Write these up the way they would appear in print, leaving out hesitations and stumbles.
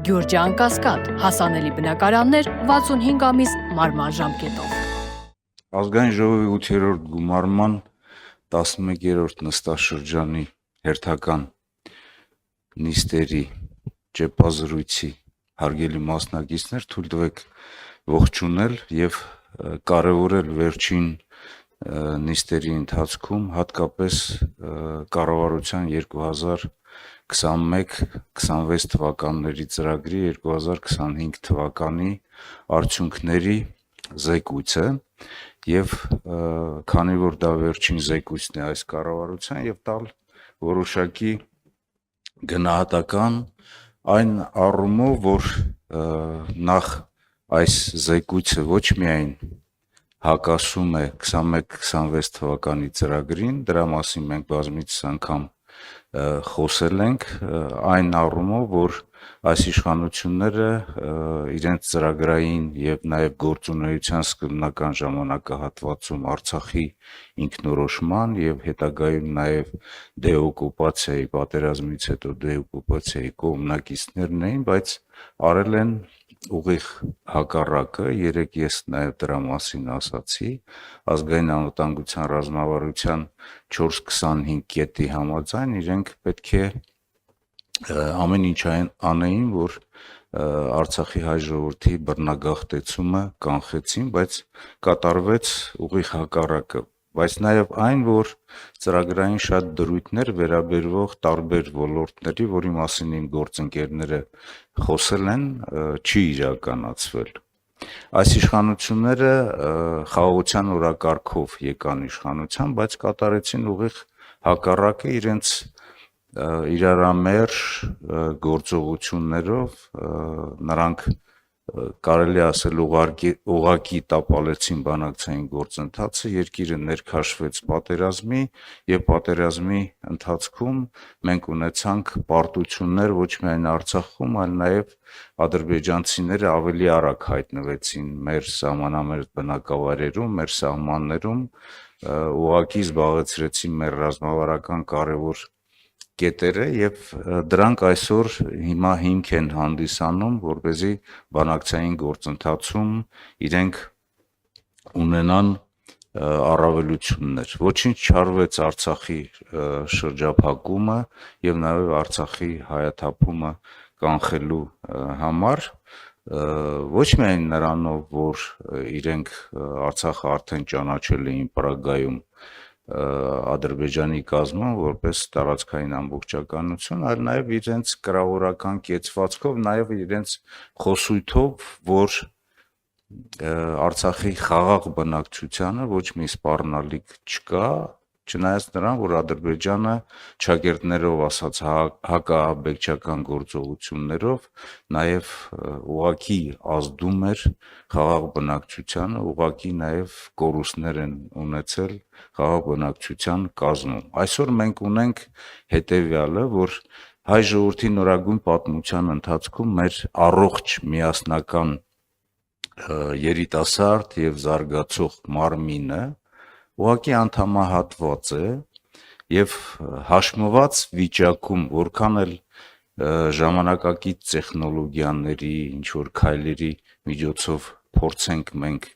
Գյուրջան Կասկադ, հասանելի բնակարաններ 65 ամիս մարման ժամկետով։ Ազգային ժողովի 8-րդ գումարման 11-րդ նստաշրջանի հերթական նիստերի ճեպազրույցի հարգելի մասնակիցներ, թույլ տվեք ողջունել եւ կարեւորել վերջին նիստերի ընթացքում հատկապես կառավարության 2021-26 թվականների ծրագրի 2025 թվականի արդյունքների զեկույցը եւ քանի որ դա վերջին զեկույցն է այս կառավարության եւ տալ որոշակի գնահատական այն առումով, որ նախ այս զեկույցը ոչ միայն հակասում է 21-26 թվականի ծրագրին, դրա մասին մենք բազմիցս անգամ խոսել ենք, այն առումով, որ այս իշխանությունները իրենց ծրագրային եւ նաեւ գործունեության սկզբնական ժամանակահատվածում Արցախի ինքնորոշման եւ հետագայում նաեւ դեօկուպացիայի պատերազմից հետո դեօկուպացիայի կողմնակիցներն էին, բայց արել են ուղիղ հակառակը, երեք ես նաև դրա մասին ասացի, ազգային անվտանգության ռազմավարության 425 կետի համաձայն իրենք պետք է ամեն ինչ անեին, որ Արցախի հայ ժողովրդի բռնագաղթեցումը կանխեցին, բայց կատարվեց ուղիղ հակառակը, բայց նաև այն, որ ծրագրային շատ դրույթներ վերաբերվող տարբեր ոլորտների, որի մասին իմ գործընկերները խոսել են, չի իրականացվել։ Այս իշխանությունները խաղաղության օրակարգով եկան իշխանության, բայց կատարեցին ուղիղ հակառակը իրենց իրարամերժ գործողություններով, նրանք կարելի ասել ուղղակի տապալեցին բանակցային գործընթացը, երկիրը ներքաշվեց պատերազմի եւ պատերազմի ընթացքում մենք ունեցանք պարտություններ ոչ միայն Արցախում, այլ նաեւ ադրբեջանցիները ավելի արագ հայտնվեցին մեր սահմանամերձ բնակավայրերում, մեր սահմաններում, ուղղակի զբաղեցրեցին մեր ռազմավարական կարևոր կետերը եւ դրանք այսօր հիմա հիմք են հանդիսանում, որպեսզի բանակցային գործընթացում իրենք ունենան առավելություններ։ Ոչինչ չարվեց Արցախի շրջափակումը եւ նաեւ Արցախի հայաթափումը կանխելու համար, ոչ միայն նրանով, որ իրենք Արցախը արդեն ճանաչել էին Պրագայում Ադրբեջանի կազմում որպես տարածքային ամբողջականություն, այլ նաև իրենց կրավորական կեցվածքով, նաև իրենց խոսույթով, որ Արցախի խաղաղ բնակչությանը ոչ մի սպառնալիք չկա, չնայած նրան, որ Ադրբեջանը ճակերտներով ասած հակաահաբեկչական գործողություններով նաև ուղղակի ազդում էր խաղաղ բնակչությանը, ուղղակի նաև կորուստներ են ունեցել խաղաղ բնակչության կազմում։ Այսօր մենք ունենք հետևյալը, որ հայ ժողովրդի նորագույն պատմության ընթացքում մեր առողջ միասնական երիտասարդ եւ զարգացող մարմինը ուղղակի անդամահատված է եւ հաշմված վիճակում, որքան էլ ժամանակակից տեխնոլոգիաների, ինչ որ քայլերի միջոցով փորձենք մենք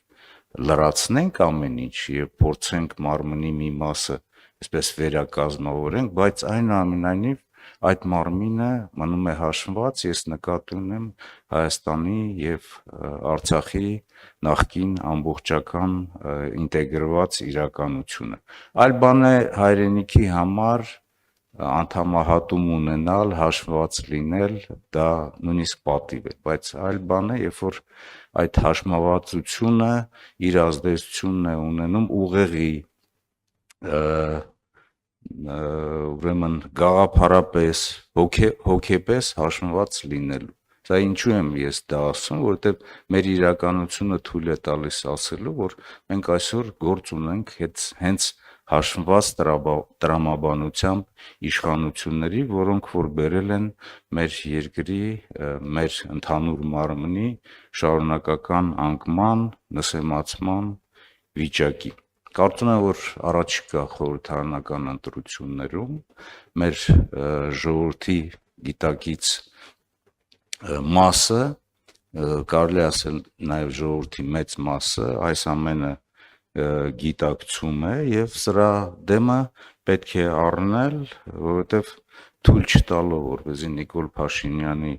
լրացնենք ամեն ինչ եւ փորձենք մարմնի մի մասը այսպես վերակազմավորենք, բայց այնուամենայնիվ այդ մարմինը մնում է հաշմված, ես նկատի ունեմ Հայաստանի եւ Արցախի նախկին ամբողջական ինտեգրված իրականությունը։ Այլ բան է հայրենիքի համար անդամահատում ունենալ, հաշմված լինել, դա նույնիսկ պատիվ է, բայց այլ բան է, երբ որ այդ հաշմվածությունը իր ազդեցությունն է ունենում ուղեղի ուրեմն գաղափարապես, հոգեպես հաշմված լինելու։ Սա ինչու եմ ես դա ասում, որովհետև մեր իրականությունը թույլ է տալիս ասելու, որ մենք այսօր գործ ունենք հենց հաշմված տրամաբանությամբ իշխանությունների, որոնք որ բերել են մեր երկրի, մեր ընդհանուր մարմնի շարունակական անկման, նսեմացման վիճակի։ Կարծում եմ, որ առաջիկա խորհրդարանական ընտրություններում մեր ժողովրդի գիտակից մասը, կարելի ասել նաև ժողովրդի մեծ մասը այս ամենը գիտակցում է եւ սրա դեմը պետք է առնել, որովհետեւ թույլ չտալով, որպեսզի Նիկոլ Փաշինյանի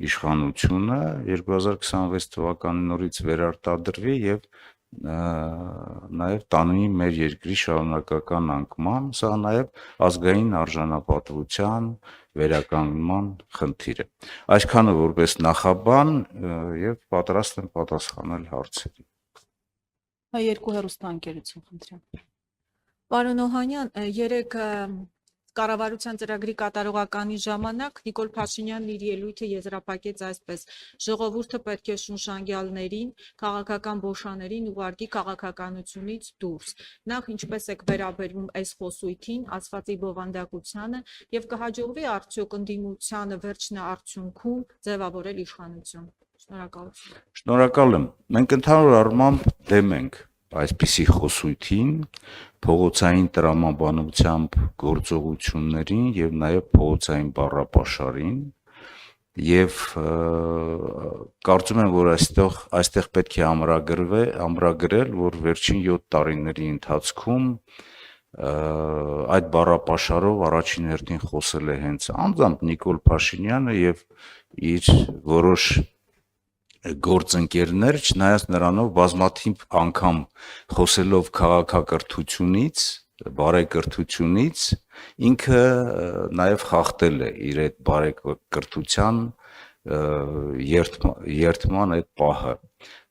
իշխանությունը 2026 թվականի նորից վերարտադրվի եւ նաև տանի մեր երկրի շարունակական անկման, սա նաև ազգային արժանապատվության վերականգնման խնդիր է։ Այսքանը որպես նախաբան եւ պատրաստ եմ պատասխանել հարցերին։ Երկու հեռուստաընկերություն խնդրեմ։ Պարոն Օհանյան, երեք կառավարության ծրագրի կատարողականի ժամանակ Նիկոլ Փաշինյանն իր ելույթը եզրափակեց այսպես. ժողովուրդը պետք է շունշանգյալներին, քաղաքական բոշաներին ուղարկի քաղաքականությունից դուրս։ Նախ ինչպես եք վերաբերվում այս խոսույթին, ասվածի բովանդակությանը եւ կհաջողվի արդյոք ընդդիմությանը վերջնաարդյունքում ձևավորել իշխանություն։ Շնորհակալություն։ Շնորհակալ եմ։ Մենք ընդհանուր առմամբ դեմ ենք այսպիսի խոսույթին, փողոցային տրամաբանությամբ գործողություններին եւ նաեւ փողոցային բառապաշարին եւ կարծում եմ, որ այստեղ պետք է ամրագրել, որ վերջին 7 տարիների ընթացքում այդ բառապաշարով առաջին հերթին խոսել է հենց անձամբ Նիկոլ Փաշինյանը եւ իր որոշ գործընկերներ, չնայած նրանով բազմաթիվ անգամ խոսելով քաղաքակրթությունից, բարեկրթությունից, ինքը նաև խախտել է իր այդ բարեկրթության երդման այդ պահը։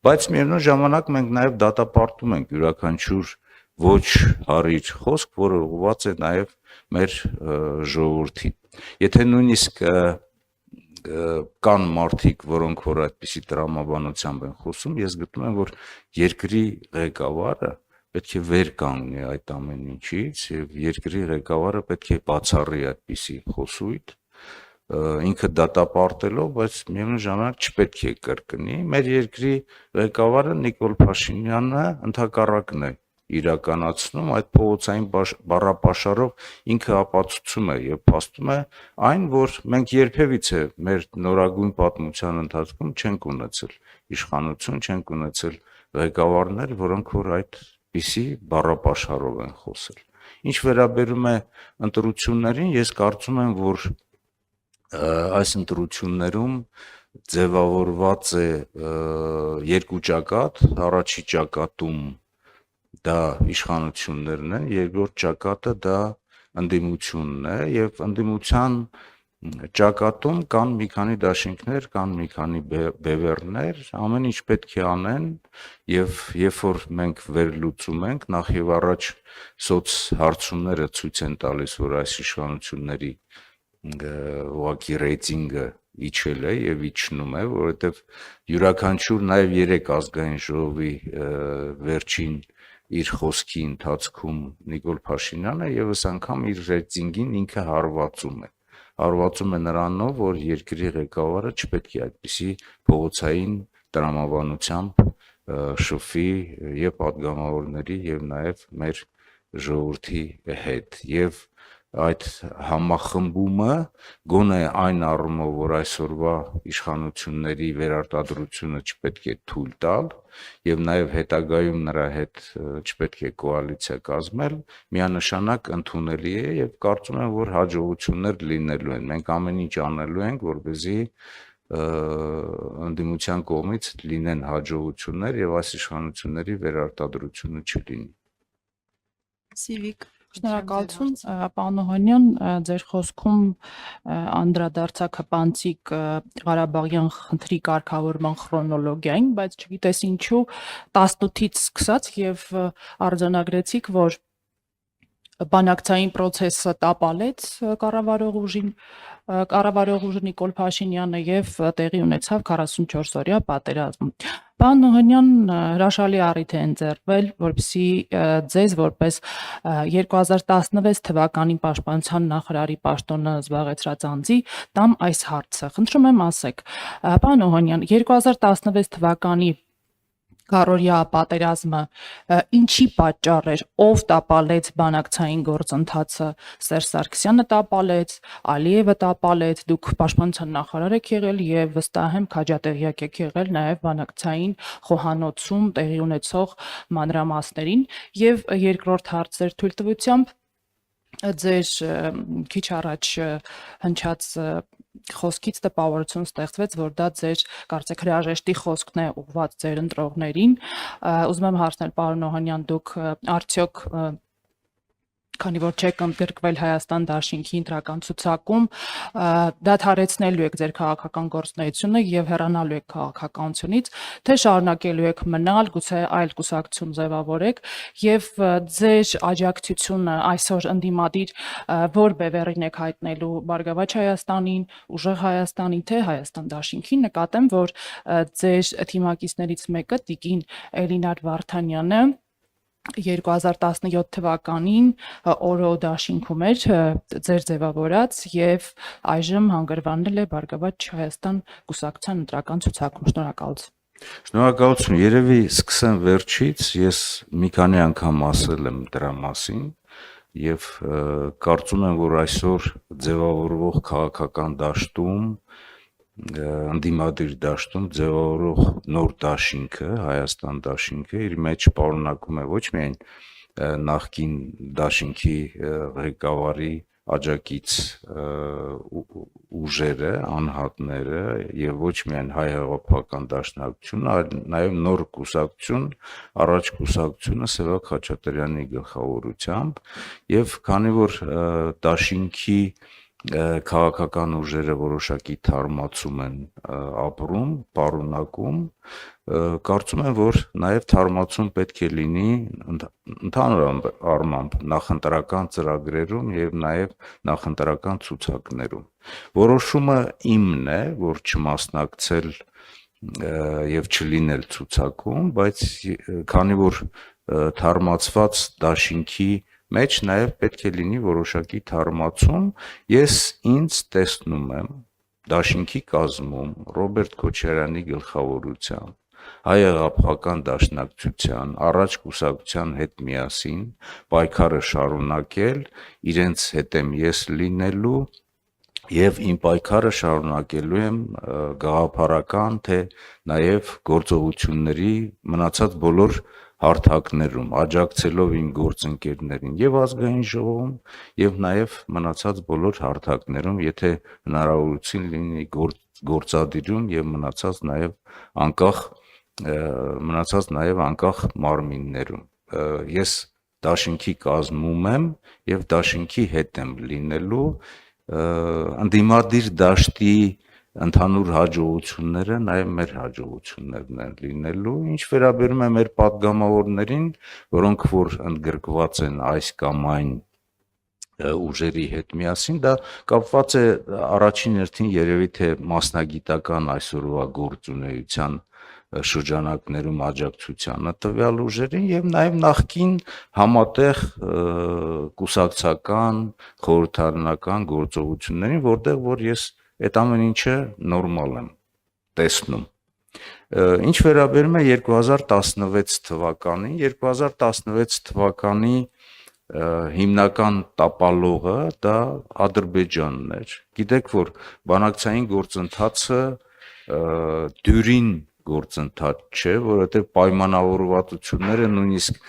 Բայց միևնույն ժամանակ մենք նաև դատապարտում ենք յուրաքանչյուր ոչ հարիր խոսք, որը ուղղված է նաև մեր ժողովրդին։ Եթե նույնիսկ կան մարդիկ, որոնք որ այդպիսի տրամաբանությամբ են խոսում, ես գտնում եմ, որ երկրի ղեկավարը պետք է վեր կանգնի այդ ամեն ինչից եւ երկրի ղեկավարը պետք է բացառի այդպիսի խոսույթ, ինքը դատապարտելով, բայց միևնույն ժամանակ չպետք է կրկնի։ Մեր երկրի ղեկավարը Նիկոլ Փաշինյանը ընդհակառակն է իրականացնում այդ փողոցային բառապաշարով ինքը ապացուցում է եւ փաստում է այն, որ մենք երբևիցե մեր նորագույն պատմության ընթացքում չենք ունեցել իշխանություն, չենք ունեցել ղեկավարներ, որոնք որ այդպիսի բառապաշարով են խոսել։ Ինչ վերաբերում է ընտրություններին, ես կարծում եմ, որ այս ընտրություններում ձևավորված է երկու ճակատ, առաջի ճակատում դա իշխանություններն են, երկրորդ ճակատը դա ընդդիմությունն է եւ ընդդիմության ճակատում կան մի քանի դաշինքներ, կան մի քանի բևեռներ, ամեն ինչ պետք է անեն եւ երբ որ մենք վերլուծում ենք, նախ եւ առաջ սոցհարցումները ցույց են տալիս, որ այս իշխանությունների ուղղակի ռեյտինգը իջել է եւ իջնում է, որովհետեւ յուրաքանչյուր նաեւ 3 ազգային ժողովի վերջին իր խոսքի ընթացքում Նիկոլ Փաշինյանը եւս անգամ իր ռեյտինգին ինքը հարվածում է նրանով, որ երկրի ղեկավարը չպետք է այդպիսի փողոցային տրամաբանությամբ շփվի եւ падգամավորների եւ նաեւ մեր ժողովրդի հետ եւ այդ համախմբումը գոնե այն առումով, որ այսօրվա իշխանությունների վերարտադրությունը չպետք է թույլ տալ եւ նաեւ հետագայում նրա հետ չպետք է կոալիցիա կազմել, միանշանակ ընդունելի է եւ կարծում եմ, որ հաջողություններ լինելու են։ Մենք ամեն ինչ անելու ենք, որպեսզի ընդդիմության կողմից լինեն հաջողություններ եւ այս իշխանությունների վերարտադրությունը չլինի։ Սիվիկ Շնորհակալություն, պարոն Օհանյան, ձեր խոսքում անդրադարձաք հպանցիկ Ղարաբաղյան խնդրի կարգավորման քրոնոլոգիային, բայց չգիտես ինչու 18-ից սկսած եւ արձանագրեցիք, որ բանակցային process-ը տապալեց կառավարող ուժը Նիկոլ Փաշինյանը եւ տեղի ունեցավ 44 օրյա պատերազմ։ Պարոն Օհանյան, հրաշալի առիթ է ընձեռվել, որպեսզի ձեզ որպես 2016 թվականի պաշտպանության նախարարի պաշտոնը զբաղեցրած անձի տամ այս հարցը։ Խնդրում եմ ասեք, պարոն Օհանյան, 2016 թվականի Կարորյա պատերազմը ինչի պատճառ էր, ով տապալեց բանակցային գործընթացը, Սերժ Սարգսյանը տապալեց, Ալիևը տապալեց, դուք պաշտպանության նախարար եք եղել եւ վստահ եմ քաջատեղյակ եք եղել նաեւ բանակցային խոհանոցում տեղի ունեցող մանրամասներին եւ երկրորդ հարցեր թույլտվությամբ ձեր քիչ առաջ հնչած խոսքից տպավորություն ստեղծվեց, որ դա ձեր կարծեք հրաժեշտի խոսքն է ուղղված ձեր ընտրողներին։ Ուզում եմ հարցնել պարոն Օհանյան, դուք արդյոք քանի որ չեք ընդգրկվել Հայաստան դաշինքի ընտրական ցուցակում, դադարեցնելու եք ձեր քաղաքական գործունեությունը եւ հեռանալու եք քաղաքականությունից, թե շարունակելու եք մնալ, գուցե այլ կուսակցություն ձևավորեք եւ ձեր աջակցությունը այսօր ընդդիմադիր որ բևեռին եք հայտնելու Բարգավաճ Հայաստանին, Ուժեղ Հայաստանին, թե Հայաստան դաշինքին, նկատեմ, որ ձեր թիմակիցներից մեկը Տիկին Էլինար Վարդանյանը 2017 թվականին օրո դաշինքում էր ձեր ձևավորած եւ այժմ հանգրվանել է Բարգավաճ Հայաստան կուսակցության ընտրական ցուցակում։ Շնորհակալություն։ Շնորհակալություն, երևի սկսեմ վերջից, ես մի քանի անգամ ասել եմ դրա մասին եւ կարծում եմ, որ այսօր ձևավորվող քաղաքական դաշտում ընդդիմադիր դաշտում ձևավորող նոր դաշինքը, Հայաստան դաշինքը իր մեջ պարունակում է ոչ միայն նախկին դաշինքի ղեկավարի աջակից ուժերը, անհատները եւ ոչ միայն հայ հեղափոխական դաշնակցությունը, այլ նաեւ նոր կուսակցություն, առաջ կուսակցությունը Սևակ Խաչատրյանի գլխավորությամբ եւ քանի որ դաշինքի քաղաքական ուժերը որոշակի թարմացում են ապրում, պարունակում, կարծում եմ, որ նաև թարմացում պետք է լինի ընդհանուր առմամբ նախընտրական ծրագրերում եւ նաև նախընտրական ցուցակներում։ Որոշումը իմն է, որ չմասնակցել եւ չլինել ցուցակում, բայց քանի որ թարմացված դաշինքի մեջ նաև պետք է լինի որոշակի թարմացում, ես ինձ տեսնում եմ դաշինքի կազմում Ռոբերտ Քոչարյանի գլխավորությամբ հայ հեղափոխական դաշնակցության առաջ կուսակցության հետ միասին պայքարը շարունակել, իրենց հետ եմ ես լինելու եւ իմ պայքարը շարունակելու եմ գաղափարական թե նաև գործողությունների մնացած բոլոր հարթակներում, աջակցելով իմ գործընկերներին եւ ազգային ժողովում եւ նաեւ մնացած բոլոր հարթակներում, եթե հնարավորություն լինի գործադիրում եւ մնացած նաեւ անկախ մարմիններում։ Ես դաշինքի կազմում եմ եւ դաշինքի հետ եմ լինելու, ընդդիմադիր դաշտի ընդհանուր հաջողությունները նաև մեր հաջողություններն են լինելու, ինչ վերաբերում է մեր պատգամավորներին, որոնք որ ընդգրկված են այս կամ այն ուժերի հետ միասին, դա կապված է առաջին հերթին երևի թե մասնագիտական այսօրվա գործունեության շրջանակներում աջակցությանը տվյալ ուժերին եւ նաեւ նախկին համատեղ կուսակցական, խորհրդարանական գործողություններին, որտեղ որ ես այդ ամեն ինչը նորմալ եմ տեսնում։ Ինչ վերաբերում է 2016 թվականին, 2016 թվականի հիմնական տապալողը դա Ադրբեջանն էր։ Գիտեք, որ բանակցային գործընթացը դյուրին գործընթաց չէ, որովհետև պայմանավորվածությունները նույնիսկ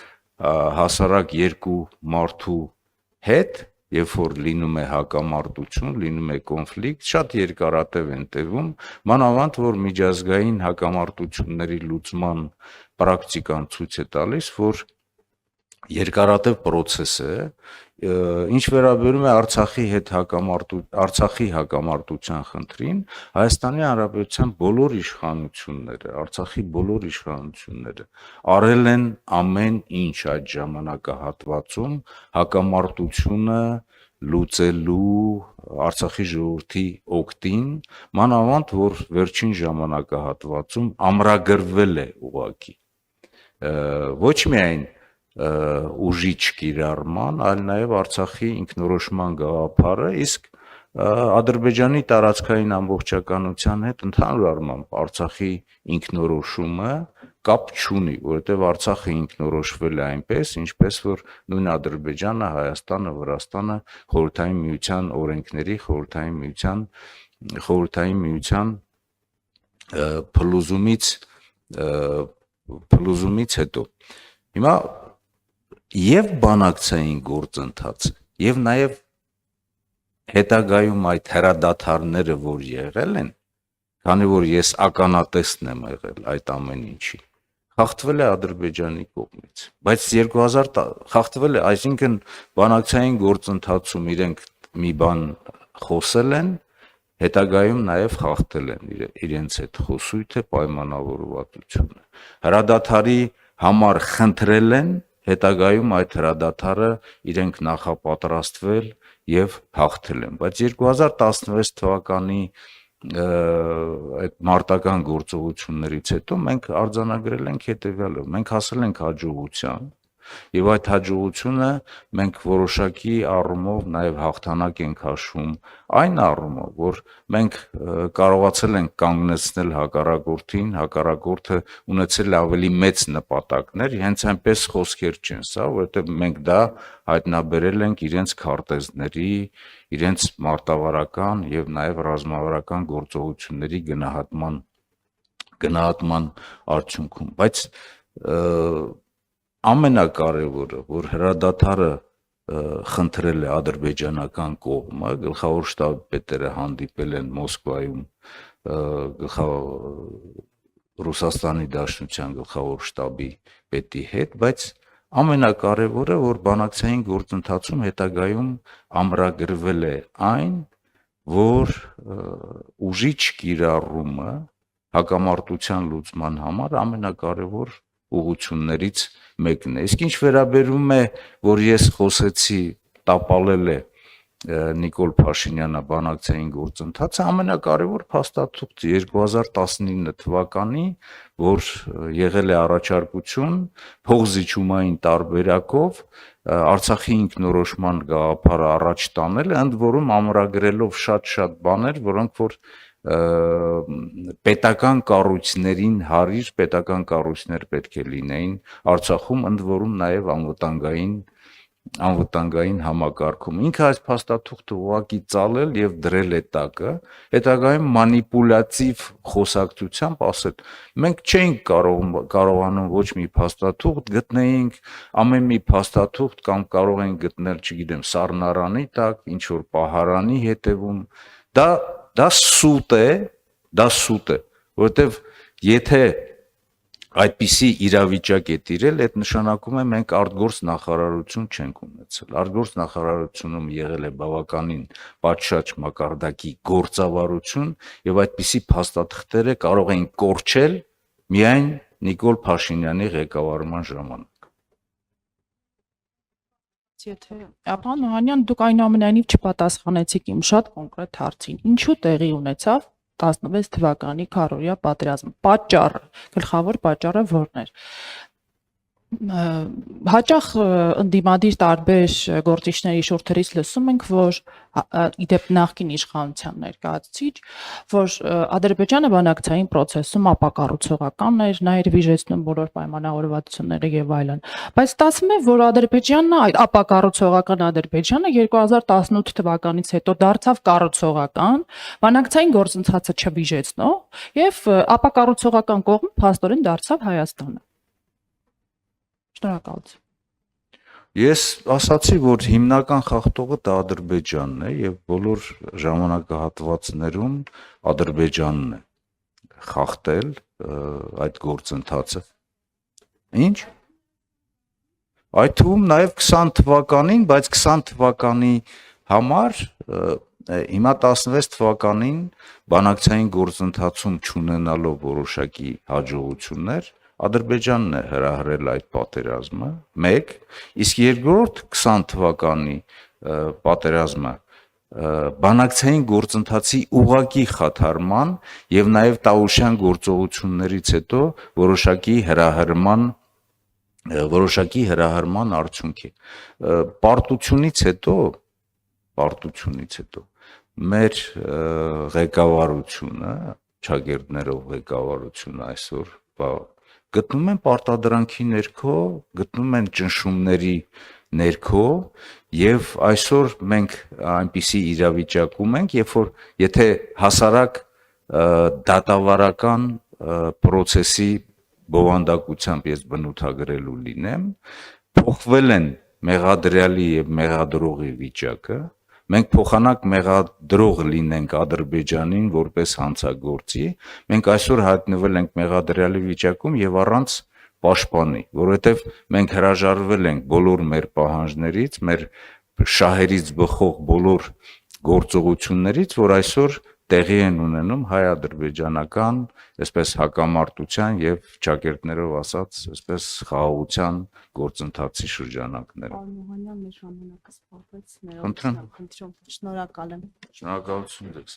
հասարակ երկու մարդու հետ երբ որ լինում է հակամարտություն, լինում է կոնֆլիկտ, շատ երկարատև են տևում, մանավանդ որ միջազգային հակամարտությունների լուծման պրակտիկան ցույց է տալիս, որ երկարատև process է, ինչ վերաբերում է Արցախի հակամարտության խնդրին, Հայաստանի Հանրապետության բոլոր իշխանությունները, Արցախի բոլոր իշխանությունները արել են ամեն ինչ այդ ժամանակահատվածում հակամարտությունը լուծելու Արցախի ժողովրդի օգտին, մանավանդ որ վերջին ժամանակահատվածում ամրագրվել է ուղղակի ոչ միայն ուժի չկիրառման, այլ նաև Արցախի ինքնորոշման գաղափարը, իսկ Ադրբեջանի տարածքային ամբողջականության հետ ընդհանուր առմամբ Արցախի ինքնորոշումը կապ չունի, որովհետև Արցախը ինքնորոշվել է այնպես, ինչպես որ նույն Ադրբեջանը, Հայաստանը, Վրաստանը խորհրդային միության օրենքների, խորհրդային միության փլուզումից հետո։ Հիմա եւ բանակցային գործընթացը, եւ նաեւ հետագայում այդ հրադադարները, որ եղել են, քանի որ ես ականատեսն եմ եղել այդ ամեն ինչի, խախտվել է Ադրբեջանի կողմից, բայց 2000 խախտվել է, այսինքն բանակցային գործընթացում իրենք մի բան խոսել են, հետագայում նաև խախտել են իրենց այդ խոսույթը, պայմանավորվածությունը։ Հրադադարի համար խնդրել են, հետագայում այդ հրադադարը իրենք նախապատրաստվել եւ հաղթել են, բայց 2016 թվականի այդ մարտական գործողություններից հետո մենք արձանագրել ենք հետեւյալը, մենք հասել ենք հաջողության եւ այդ հաջողությունը մենք որոշակի առումով նաեւ հաղթանակ ենք հաշվում այն առումով, որ մենք կարողացել ենք կանգնեցնել հակառակորդին, հակառակորդը ունեցել ավելի մեծ նպատակներ, հենց այնպես խոսքեր չեն, սա, որովհետեւ մենք դա հայտնաբերել ենք իրենց քարտեզների, իրենց մարտավարական եւ նաեւ ռազմավարական գործողությունների գնահատման արդյունքում, բայց ամենակարևորը, որ հրադադարը խնդրել է ադրբեջանական կողմը, գլխավոր շտաբի պետերը հանդիպել են Մոսկվայում Ռուսաստանի Դաշնության գլխավոր շտաբի պետի հետ, բայց ամենակարևորը, որ բանակցային գործընթացում հետագայում ամրագրվել է այն, որ ուժի չկիրառումը հակամարտության լուծման համար ամենակարևոր ուղղություններից մեկն է։ Իսկ ինչ վերաբերում է, որ ես խոսեցի, տապալել է Նիկոլ Փաշինյանը բանակցային գործընթացը, ամենակարևոր փաստաթուղթը 2019 թվականի, որ եղել է առաջարկություն փողզիջումային տարբերակով Արցախի ինքնորոշման գաղափարը առաջ տանել, ընդ որում ամրագրելով շատ բաներ, որոնք որ պետական կառույցներին հարիր պետական կառույցներ պետք է լինեին Արցախում, ընդ որում նաև անվտանգային համակարգում։ Ինքը այս փաստաթուղթը ուղղակի ծալել եւ դրել է տակը, հետագայում մանիպուլյատիվ խոսակցությամբ ասել. մենք չէինք կարողանում ոչ մի փաստաթուղթ գտնեինք, ամեն մի փաստաթուղթ կամ կարող ենք գտնել, չգիտեմ, սառնարանի տակ, ինչ որ պահարանի հետևում, դա սուտ է, որովհետև եթե այդպիսի իրավիճակ է տիրել, այդ նշանակում է մենք արտգործ նախարարություն չենք ունեցել։ Արտգործ նախարարությունում եղել է բավականին պատշաճ մակարդակի գործավարություն եւ այդպիսի փաստաթղթերը կարող էին կորչել միայն Նիկոլ Փաշինյանի ղեկավարման ժամանակ։ Պարոն Օհանյան, դուք այնուամենայնիվ չպատասխանեցիք իմ շատ կոնկրետ հարցին։ Ինչու տեղի ունեցավ 16 թվականի քարոզիա պատերազմը։ Պատճառը, գլխավոր պատճառը ո՞րն էր։ Հաճախ ընդդիմադիր տարբեր գործիչների շուրթերից լսում ենք, որ իդեպ նախկին իշխանության ներկայացուցիչ, որ Ադրբեջանը բանակցային process-ում ապակառուցողական էր, նա էր վիժեցնում բոլոր պայմանավորվածությունները եւ այլն։ Բայց ստացվում է, որ Ադրբեջանն այդ ապակառուցողական Ադրբեջանը 2018 թվականից հետո դարձավ կառուցողական, բանակցային գործընթացը չվիժեցնող եւ ապակառուցողական կողմը փաստորեն դարձավ Հայաստանը։ Շնորհակալություն։ Ես ասացի, որ հիմնական խախտողը դա Ադրբեջանն է եւ բոլոր ժամանակահատվածներում Ադրբեջանն է խախտել այդ գործընթացը։ Ինչ? Այդ թվում նաեւ 20 թվականին, բայց 20 թվականի համար հիմա 16 թվականին բանակցային գործընթացում չունենալով որոշակի հաջողություններ Ադրբեջանն է հրահրել այդ պատերազմը, 1, իսկ երկրորդ 20 թվականի պատերազմը բանակցային գործընթացի ուղղակի խաթարման եւ նաեւ Տավուշյան գործողություններից հետո որոշակի հրահրման արդյունք է։ Պարտությունից հետո մեր ղեկավարությունը, ճակերտներով ղեկավարությունը այսօր գտնում են պարտադրանքի ներքո, գտնում են ճնշումների ներքո եւ այսօր մենք այնպիսի իրավիճակում ենք, երբ որ եթե հասարակ դատավարական process-ի բովանդակությամբ ես բնութագրելու լինեմ, փոխվել են մեղադրյալի եւ մեղադրողի վիճակը, մենք փոխանակ մեղադրող լինենք Ադրբեջանին որպես հանցագործի, մենք այսօր հայտնվել ենք մեղադրյալի վիճակում եւ առանց պաշտպանի, որովհետեւ մենք հրաժարվել ենք բոլոր մեր պահանջներից, մեր շահերից բխող բոլոր գործողություններից, որ այսօր տեղի են ունենում հայ-ադրբեջանական, այսպես հակամարտության եւ ճակերտներով ասած, այսպես խաղաղության գործընթացի շրջանակներում։ Պարոն Օհանյան, մեր ժամանակը սպառվեց, Խնդրեմ։ խնդրում, շնորհակալ եմ։ Շնորհակալություն դեքս։